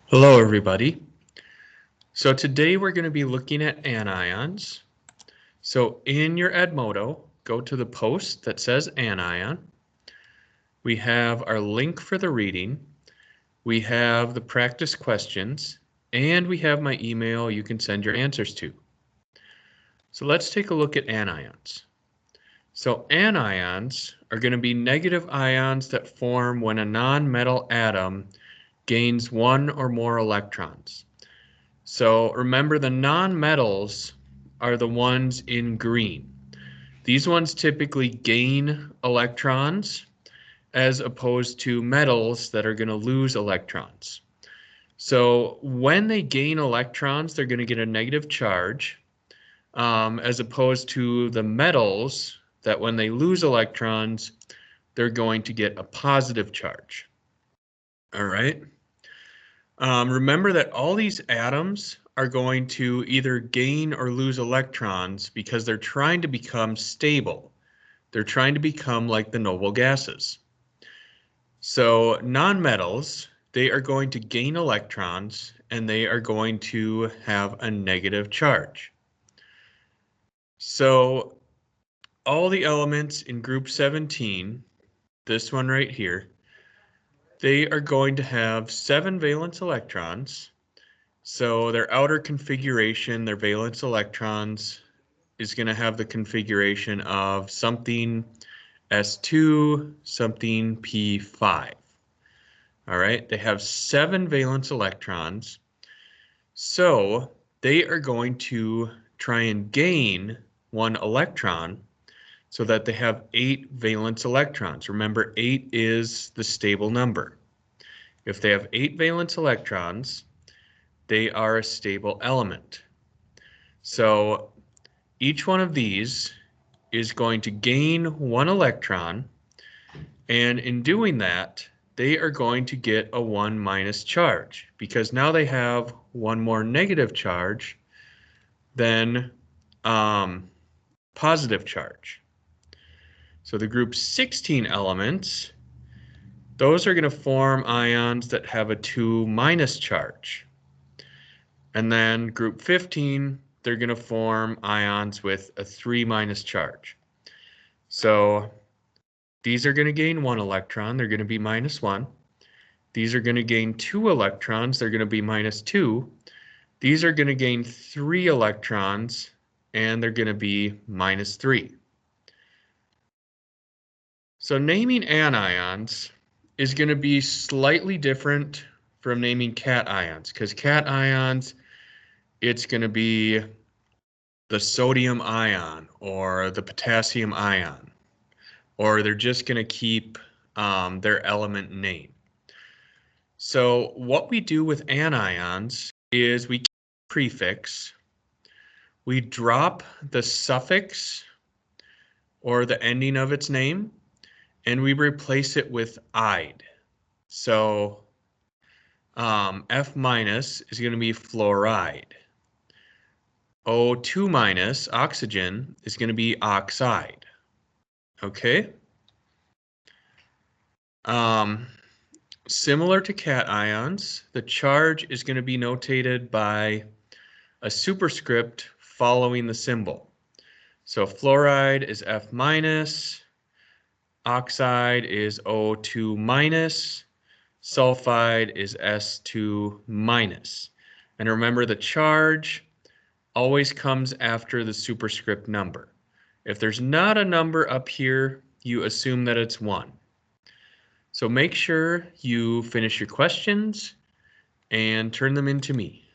Hello, everybody. So today we're going to be looking at anions. So in your Edmodo, go to the post that says anion. We have our link for the reading. We have the practice questions, and we have my email you can send your answers to. So let's take a look at anions. So anions are going to be negative ions that form when a non-metal atom gains one or more electrons. So remember, the nonmetals are the ones in green. These ones typically gain electrons as opposed to metals that are going to lose electrons. So when they gain electrons, they're going to get a negative charge, as opposed to the metals that when they lose electrons, they're going to get a positive charge. All right. Remember that all these atoms are going to either gain or lose electrons because they're trying to become stable. They're trying to become like the noble gases. So nonmetals, they are going to gain electrons and they are going to have a negative charge. So all the elements in group 17, this one right here, they are going to have 7 valence electrons. So their outer configuration, their valence electrons, is going to have the configuration of something S2, something P5. All right, they have 7 valence electrons. So they are going to try and gain 1 electron so that they have 8 valence electrons. Remember, 8 is the stable number. If they have 8 valence electrons, they are a stable element. So each one of these is going to gain 1 electron, and in doing that, they are going to get a 1 minus charge because now they have 1 more negative charge than positive charge. So the group 16 elements, those are going to form ions that have a 2 minus charge. And then group 15, they're going to form ions with a 3 minus charge. So these are going to gain 1 electron, they're going to be minus 1. These are going to gain 2 electrons, they're going to be minus 2. These are going to gain 3 electrons, and they're going to be minus 3. So naming anions is going to be slightly different from naming cations, because cations, it's going to be the sodium ion or the potassium ion, or they're just going to keep their element name. So what we do with anions is we keep the prefix, we drop the suffix or the ending of its name, and we replace it with "ide." So F minus is going to be fluoride. O2 minus, oxygen, is going to be oxide. Okay? Similar to cations, the charge is going to be notated by a superscript following the symbol. So fluoride is F minus, oxide is O2 minus, sulfide is S2 minus. And remember, the charge always comes after the superscript number. If there's not a number up here, you assume that it's 1. So make sure you finish your questions and turn them in to me.